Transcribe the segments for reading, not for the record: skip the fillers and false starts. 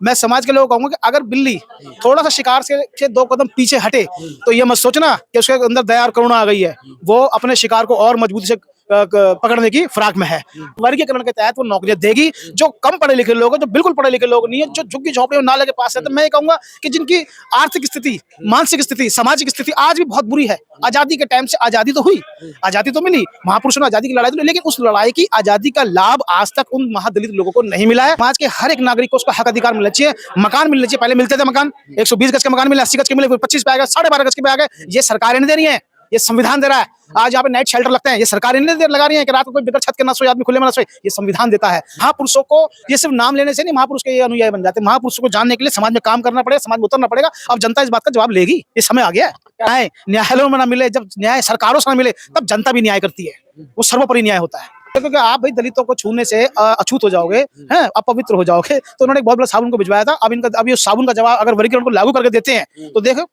मैं समाज के लोगों को कहूंगा कि अगर बिल्ली थोड़ा सा शिकार से 2 कदम पीछे हटे तो ये मत सोचना कि उसके अंदर दया और करुणा आ गई है। वो अपने शिकार को और मजबूती से पकड़ने की फिराक में है। वर्गीकरण के तहत वो नौकरियां देगी। जो कम पढ़े लिखे लोग हैं, जो बिल्कुल पढ़े लिखे लोग नहीं है, जो झुग्गी झोपड़ी और नाले के पास रहते हैं, मैं ये कहूंगा कि जिनकी आर्थिक स्थिति, मानसिक स्थिति, सामाजिक स्थिति आज भी बहुत बुरी है। आजादी के टाइम से आजादी तो हुई, आजादी तो मिली, महापुरुषों ने आजादी की लड़ाई तो, लेकिन उस लड़ाई की आजादी का लाभ आज तक उन महादलित लोगों को नहीं मिला है। समाज के हर एक नागरिक को उसका हक अधिकार मिलना चाहिए। मकान मिलना चाहिए। पहले मिलते थे मकान, 120 गज के मकान मिले, 80 गज के मिले, 25 पे आ गए, 12.5 गज के पे आ गए। ये सरकारें नहीं दे रही है, ये संविधान दे रहा है। आज यहाँ पे नाइट शेल्टर लगते हैं, ये सरकारें नहीं लगा रही है कि रात को कोई बिगर छत के ना सोए, आदमी खुले में ना सोए, ये संविधान देता है। महापुरुषों को ये सिर्फ नाम लेने से नहीं महापुरुष के ये अनुयायी बन जाते। महापुरुषों को जानने के लिए समाज में काम करना पड़ेगा, समाज में उतरना पड़ेगा। अब जनता इस बात का जवाब लेगी, ये समय आ गया है। न्याय न्यायालयों में ना मिले, जब न्याय सरकारों से ना मिले, तब जनता भी न्याय करती है। वो सर्वोपरि न्याय होता है। क्योंकि आप भाई दलितों को छूने से अछूत हो जाओगे, हैं, अपवित्र हो जाओगे। तो उन्होंने एक बहुत बड़ा साबुन को भिजवाया था। अब ये साबुन का जवाब अगर वर्गीकरण को लागू करके देते हैं तो देखो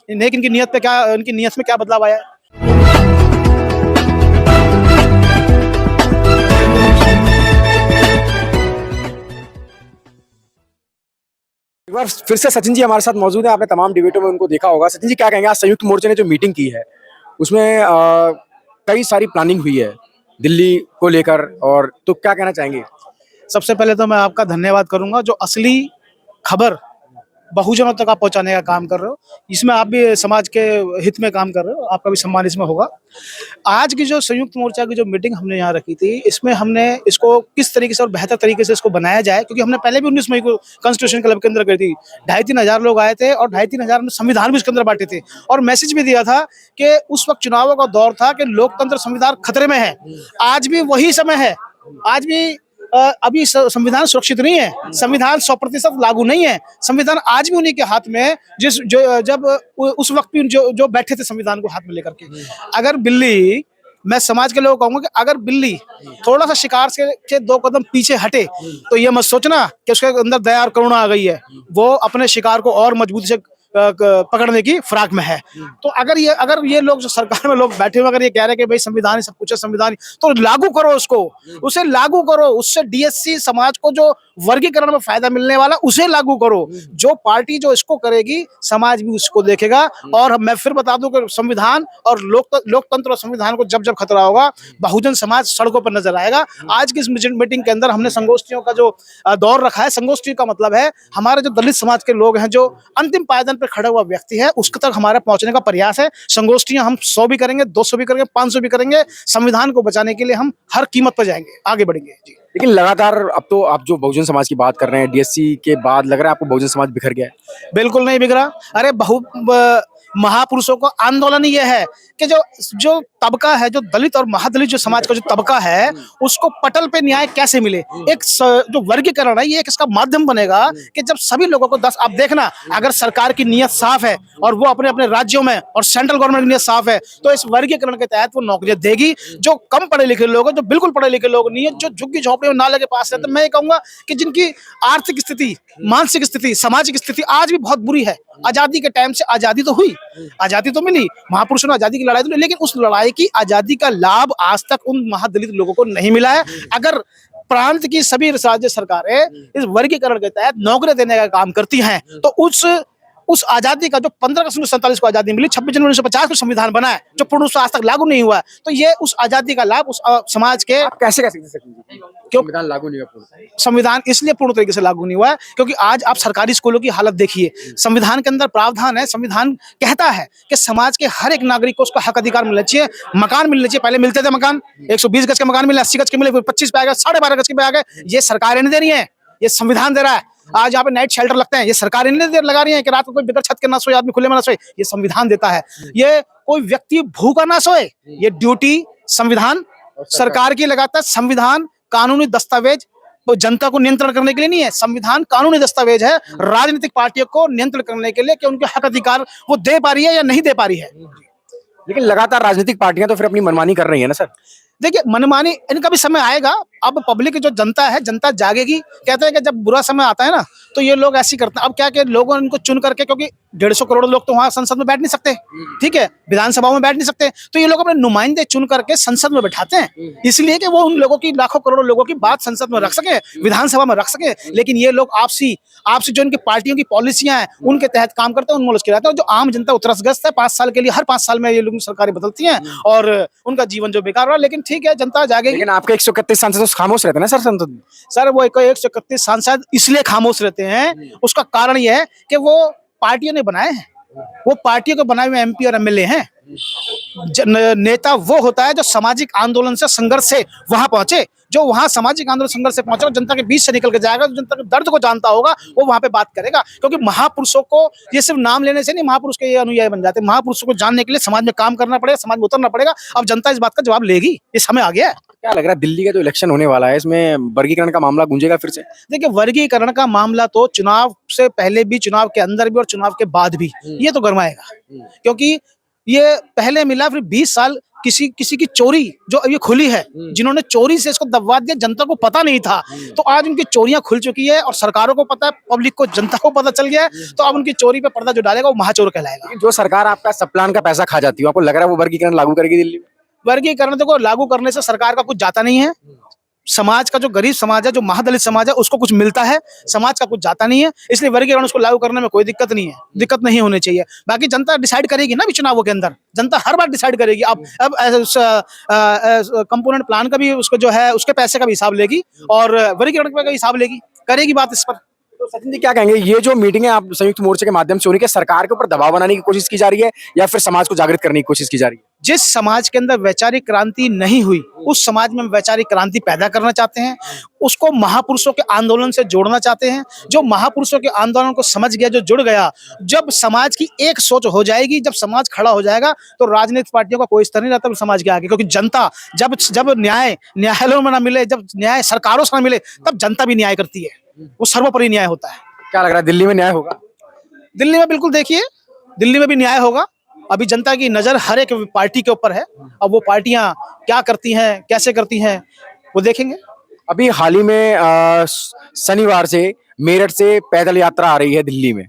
इनकी नीयत पे क्या, इनकी नीयत में क्या बदलाव आया है। एक बार फिर से सचिन जी हमारे साथ मौजूद है। आपने तमाम डिबेटों में उनको देखा होगा। सचिन जी क्या कहेंगे, आज संयुक्त मोर्चे ने जो मीटिंग की है उसमें कई सारी प्लानिंग हुई है दिल्ली को लेकर, और तो क्या कहना चाहेंगे? सबसे पहले तो मैं आपका धन्यवाद करूंगा, जो असली खबर बहुजनों तक आप पहुंचाने का काम कर रहे हो। इसमें आप भी समाज के हित में काम कर रहे हो, आपका भी सम्मान इसमें होगा। आज की जो संयुक्त मोर्चा की जो मीटिंग हमने यहाँ रखी थी, इसमें हमने इसको किस तरीके से और बेहतर तरीके से इसको बनाया जाए, क्योंकि हमने पहले भी 19 मई को कॉन्स्टिट्यूशन क्लब के अंदर करी थी। 2,500-3 हजार लोग आए थे और 2,500-3 हजार में संविधान भी उसके अंदर बांटे थे और मैसेज भी दिया था कि उस वक्त चुनावों का दौर था कि लोकतंत्र संविधान खतरे में है। आज भी वही समय है। आज भी अभी संविधान सुरक्षित नहीं है, संविधान 100% लागू नहीं है। संविधान आज भी उन्हीं के हाथ में है जब उस वक्त भी जो बैठे थे संविधान को हाथ में लेकर के। अगर बिल्ली, मैं समाज के लोगों को कहूंगा कि अगर बिल्ली थोड़ा सा शिकार से 2 कदम पीछे हटे तो ये मत सोचना कि उसके अंदर दया और करुणा आ गई है। वो अपने शिकार को और मजबूती से पकड़ने की फिराक में है। तो अगर ये लोग जो सरकार में लोग बैठे हुए अगर ये कह रहे हैं कि भाई संविधान ही सब कुछ है, संविधान, तो लागू करो उसको, उसे लागू करो। उससे डीएससी समाज को जो वर्गीकरण में फायदा मिलने वाला उसे लागू करो। जो पार्टी जो इसको करेगी समाज भी उसको देखेगा। और मैं फिर बता दूं कि संविधान और लोकतंत्र और संविधान को जब जब खतरा होगा, बहुजन समाज सड़कों पर नजर आएगा। आज की इस मीटिंग के अंदर हमने संगोष्ठियों का जो दौर रखा है, संगोष्ठी का मतलब है हमारे जो दलित समाज के लोग हैं, जो अंतिम पायदान पर खड़ा हुआ व्यक्ति है, उसके तक हमारा पहुंचने का प्रयास है। संगोष्ठियां हम 100 भी करेंगे, 200 भी करेंगे, 500 भी करेंगे। संविधान को बचाने के लिए हम हर कीमत पर जाएंगे, आगे बढ़ेंगे जी। लेकिन लगातार अब तो आप जो बहुजन समाज की बात कर रहे हैं, डीएससी के बाद लग रहा है आपको बहुजन समाज बिखर गया है? बिल्कुल नहीं बिगड़ा। अरे महापुरुषों का आंदोलन ये है कि जो तबका है, जो दलित और महादलित जो समाज का जो तबका है, उसको पटल पे न्याय कैसे मिले। एक जो वर्गीकरण है, ये एक इसका माध्यम बनेगा कि जब सभी लोगों को आप देखना, अगर सरकार की नीयत साफ है और वो अपने अपने राज्यों में और सेंट्रल गवर्नमेंट की नीयत साफ है, तो इस वर्गीकरण के तहत वो नौकरियां देगी। जो कम पढ़े लिखे लोग हैं, जो बिल्कुल पढ़े लिखे लोग नहीं है, जो झुग्गी झोपड़ी और नाले के पास रहते हैं, मैं ये कहूंगा कि जिनकी आर्थिक स्थिति, मानसिक स्थिति, सामाजिक स्थिति आज भी बहुत बुरी है। आजादी के टाइम से आजादी तो हुई, आजादी तो मिली, महापुरुषों ने आजादी की लड़ाई तो, लेकिन उस लड़ाई की आजादी का लाभ आज तक उन महादलित लोगों को नहीं मिला है। अगर प्रांत की सभी राज्य सरकारें इस वर्गीकरण के तहत नौकरी देने का काम करती हैं, तो उस आजादी का जो 15 अगस्त 1947 को आजादी मिली, 26 जनवरी 1950 को संविधान बना है, जो पूर्ण रूप से आज तक लागू नहीं हुआ है, तो ये उस आजादी का लाभ उस समाज के कैसे कह सकते हैं? क्यों संविधान लागू नहीं हुआ? संविधान इसलिए पूर्ण तरीके से लागू नहीं हुआ है क्योंकि आज आप सरकारी स्कूलों की हालत देखिए। संविधान के अंदर प्रावधान है, संविधान कहता है कि समाज के हर एक नागरिक को उसका हक अधिकार मिलना चाहिए। मकान मिलना चाहिए। पहले मिलते थे मकान, 120 गज के मकान मिले, 80 गज के मिले, 25 पे आ गए, 12.5 गज के पे आ गए। ये सरकारें नहीं दे रही है, ये संविधान दे रहा है। आज यहाँ पे नाइट शेल्टर लगते हैं, ये सरकारें नहीं लगा रही है कि रात को कोई बिगर छत के ना सोए, आदमी खुले में ना सोए, ये संविधान देता है। ये कोई व्यक्ति भूखा ना सोए, ये ड्यूटी संविधान सरकार की लगाता है। संविधान कानूनी दस्तावेज वो जनता को नियंत्रण करने के लिए नहीं है, संविधान कानूनी दस्तावेज है राजनीतिक पार्टियों को नियंत्रण करने के लिए कि उनके हक अधिकार वो दे पा रही है या नहीं दे पा रही है। लेकिन लगातार राजनीतिक पार्टियां तो फिर अपनी मनमानी कर रही है ना सर? देखिए मनमानी इनका भी समय आएगा। अब पब्लिक की जो जनता है, जनता जागेगी। कहते हैं कि जब बुरा समय आता है ना तो ये लोग ऐसे ही करते हैं। अब क्या लोगों ने इनको चुन करके, क्योंकि 150 करोड़ लोग तो वहां संसद में बैठ नहीं सकते, ठीक है, विधानसभा में बैठ नहीं सकते, तो ये लोग अपने नुमाइंदे चुन करके संसद में बैठाते हैं, इसलिए कि वो उन लोगों की, लाखों करोड़ों लोगों की बात संसद में रख सके, विधानसभा में रख सके। लेकिन ये लोग आपसी आपसी जो इनकी पार्टियों की पॉलिसियां हैं उनके तहत काम करते हैं, उनमें उलझ के रहते हैं। जो आम जनता उतरसग्रस्त है 5 साल के लिए, हर 5 साल में ये लोग सरकारें बदलती हैं और उनका जीवन जो बेकार रहा। लेकिन ठीक है, जनता जागेगी। लेकिन आपके 131 सांसद तो खामोश रहते हैं ना सर संसद में। सर वो 131 सांसद इसलिए खामोश रहते हैं, उसका कारण यह है कि वो पार्टियों ने बनाए हैं, वो पार्टियों के बनाए हुए एमपी और एमएलए हैं। नेता वो होता है जो सामाजिक आंदोलन से, संघर्ष से वहां पहुंचे, जो वहां सामाजिक आंदोलन संघर्ष से पहुंचा, जनता के बीच से निकल के जाएगा, जो जनता के दर्द को जानता होगा वो वहां पे बात करेगा। क्योंकि महापुरुषों को ये सिर्फ नाम लेने से नहीं महापुरुष के ये अनुयायी बन जाते। महापुरुषों को जानने के लिए समाज में काम करना पड़ेगा, समाज में उतरना पड़ेगा। अब जनता इस बात का जवाब लेगी, ये समय आ गया है। क्या लग रहा है दिल्ली का जो इलेक्शन होने वाला है इसमें वर्गीकरण का मामला गूंजेगा फिर से? देखिए वर्गीकरण का मामला तो चुनाव से पहले भी, चुनाव के अंदर भी और चुनाव के बाद भी ये तो गरमाएगा। क्योंकि ये पहले मिला, फिर 20 साल किसी की चोरी जो अभी खुली है, जिन्होंने चोरी से इसको दबवा दिया, जनता को पता नहीं था, तो आज उनकी चोरियां खुल चुकी है और सरकारों को पता है, पब्लिक को, जनता को पता चल गया है। तो अब उनकी चोरी पे पर्दा जो डालेगा वो महाचोर कहलाएगा। जो सरकार आपका सब प्लान का पैसा खा जाती है, आपको लग रहा है वो वर्गीकरण लागू करेगी दिल्ली में? वर्गीकरण को लागू करने से सरकार का कुछ जाता नहीं है। समाज का, जो गरीब समाज है, जो महादलित समाज है, उसको कुछ मिलता है, समाज का कुछ जाता नहीं है। इसलिए वर्गीकरण उसको लागू करने में कोई दिक्कत नहीं है, दिक्कत नहीं होनी चाहिए। बाकी जनता डिसाइड करेगी ना, भी चुनावों के अंदर जनता हर बार डिसाइड करेगी। अब कंपोनेंट प्लान का भी उसको जो है उसके पैसे का भी हिसाब लेगी और वर्गीकरण का भी हिसाब लेगी, करेगी बात इस पर। तो सचिन जी क्या कहेंगे, ये जो मीटिंग है आप संयुक्त मोर्चे के माध्यम से हो रही है, सरकार के ऊपर दबाव बनाने की कोशिश की जा रही है या फिर समाज को जागृत करने की कोशिश की जा रही है? जिस समाज के अंदर वैचारिक क्रांति नहीं हुई, उस समाज में वैचारिक क्रांति पैदा करना चाहते हैं, उसको महापुरुषों के आंदोलन से जोड़ना चाहते हैं। जो महापुरुषों के आंदोलन को समझ गया, जो जुड़ गया, जब समाज की एक सोच हो जाएगी, जब समाज खड़ा हो जाएगा, तो राजनीतिक पार्टियों का कोई स्तर नहीं रहता समाज के आगे। क्योंकि जनता जब न्याय न्यायालयों में ना मिले, जब न्याय सरकारों से ना मिले, तब जनता भी न्याय करती है, वो सर्वोपरि न्याय होता है। क्या लग रहा है दिल्ली में न्याय होगा? दिल्ली में बिल्कुल देखिए, दिल्ली में भी न्याय होगा। अभी जनता की नजर हर एक पार्टी के ऊपर है। अब वो पार्टियां क्या करती हैं, कैसे करती हैं, वो देखेंगे। अभी हाल ही में शनिवार से मेरठ से पैदल यात्रा आ रही है दिल्ली में,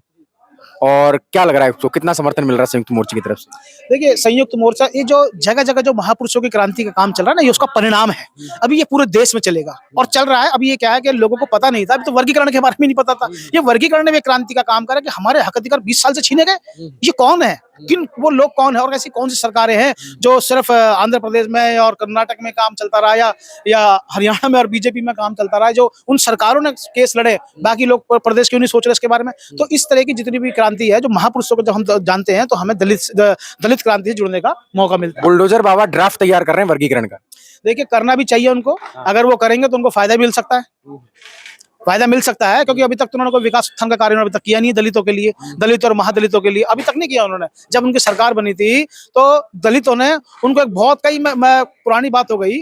और क्या लग रहा है उसको, कितना समर्थन मिल रहा है संयुक्त मोर्चे की तरफ से? देखिए संयुक्त मोर्चा, ये जो जगह जगह जो महापुरुषों की क्रांति का काम चल रहा है ना, ये उसका परिणाम है। अभी ये पूरे देश में चलेगा और चल रहा है। अभी ये क्या है कि लोगों को पता नहीं था, अभी तो वर्गीकरण के बारे में नहीं पता था। ये वर्गीकरण ने भी क्रांति का काम करा कि हमारे हक अधिकार 20 साल से छीने गए। ये कौन है, किन वो लोग कौन है, और ऐसी कौन सी सरकारें हैं जो सिर्फ आंध्र प्रदेश में और कर्नाटक में काम चलता रहा, या हरियाणा में और बीजेपी में काम चलता रहा, जो उन सरकारों ने केस लड़े, बाकी लोग प्रदेश क्यों नहीं सोच रहे इसके बारे में। तो इस तरह की जितनी भी क्रांति है, जो महापुरुषों को जब हम जानते हैं, तो हमें दलित क्रांति से जुड़ने का मौका मिलता है। बुलडोजर बाबा ड्राफ्ट तैयार कर रहे हैं वर्गीकरण का। देखिए करना भी चाहिए उनको, अगर वो करेंगे तो उनको फायदा मिल सकता है, फायदा मिल सकता है। क्योंकि अभी तक तो उन्होंने कोई विकास उत्थान का कार्य अभी तक किया नहीं दलितों के लिए, दलित और महादलितों के लिए अभी तक नहीं किया उन्होंने। जब उनकी सरकार बनी थी तो दलितों ने उनको एक बहुत पुरानी बात हो गई,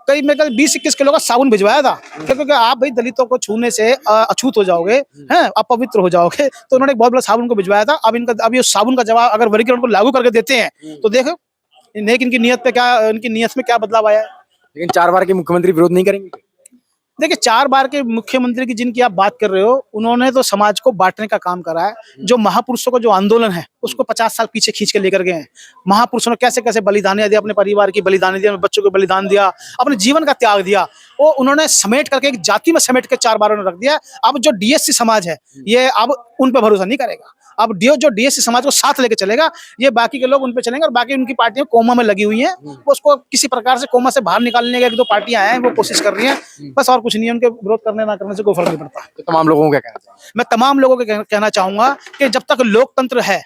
कई में 20-21 किलो का साबुन भिजवाया था, क्योंकि आप भाई दलितों को छूने से अछूत हो जाओगे, हैं, अपवित्र हो जाओगे, तो उन्होंने एक बहुत बड़ा साबुन को भिजवाया था। अब ये साबुन का जवाब अगर वर्गीकरण को लागू करके देते हैं तो देखो इनकी नियत में क्या बदलाव आया है। लेकिन 4 बार के मुख्यमंत्री विरोध नहीं करेंगे? देखिए 4 बार के मुख्यमंत्री की जिनकी आप बात कर रहे हो, उन्होंने तो समाज को बांटने का काम करा है। जो महापुरुषों का जो आंदोलन है उसको 50 साल पीछे खींच के लेकर गए हैं। महापुरुषों ने कैसे कैसे बलिदान दिया, अपने परिवार की बलिदान दिया, अपने बच्चों को बलिदान दिया, अपने जीवन का त्याग दिया, वो उन्होंने समेट करके एक जाति में समेट के 4 बारों ने रख दिया। अब जो डीएससी समाज है, ये अब उन पर भरोसा नहीं करेगा। अब जो डीएससी समाज को साथ लेके चलेगा, ये बाकी के लोग उन पे चलेंगे, और बाकी उनकी पार्टियां कोमा में लगी हुई हैं। वो उसको किसी प्रकार से कोमा से बाहर निकालने की 1-2 पार्टियां हैं, वो कोशिश कर रही हैं, बस और कुछ नहीं है। उनके विरोध करने ना करने से कोई फर्क नहीं पड़ता। तो तमाम लोगों को क्या कहना चाहिए? मैं तमाम लोगों को कहना चाहूंगा कि जब तक लोकतंत्र है,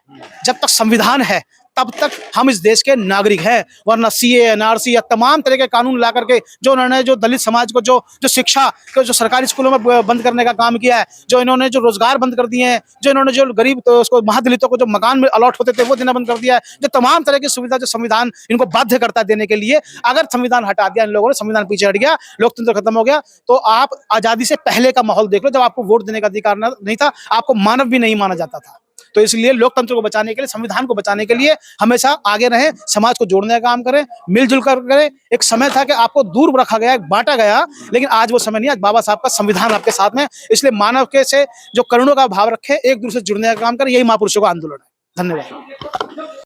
जब तक संविधान है, तब तक हम इस देश के नागरिक हैं। वरना सीए, एनआरसी या तमाम तरह के कानून ला करके जो उन्होंने जो दलित समाज को जो शिक्षा को जो सरकारी स्कूलों में बंद करने का काम किया है, जो इन्होंने जो रोजगार बंद कर दिए हैं, जो इन्होंने जो गरीब तो उसको महादलितों को जो मकान में अलॉट होते थे वो देना बंद कर दिया है, जो तमाम तरह की सुविधा जो संविधान इनको बाध्य करता है देने के लिए, अगर संविधान हटा दिया इन लोगों ने, संविधान पीछे हट गया, लोकतंत्र खत्म हो गया, तो आप आजादी से पहले का माहौल देख लो, जब आपको वोट देने का अधिकार नहीं था, आपको मानव भी नहीं माना जाता था। तो इसलिए लोकतंत्र को बचाने के लिए, संविधान को बचाने के लिए हमेशा आगे रहें, समाज को जोड़ने का काम करें, मिलजुल कर करें। एक समय था कि आपको दूर रखा गया, बांटा गया, लेकिन आज वो समय नहीं। आज बाबा साहब का संविधान आपके साथ में, इसलिए मानव के से जो करुणा का भाव रखे, एक दूसरे से जुड़ने का काम करें, यही महापुरुषों का आंदोलन है। धन्यवाद।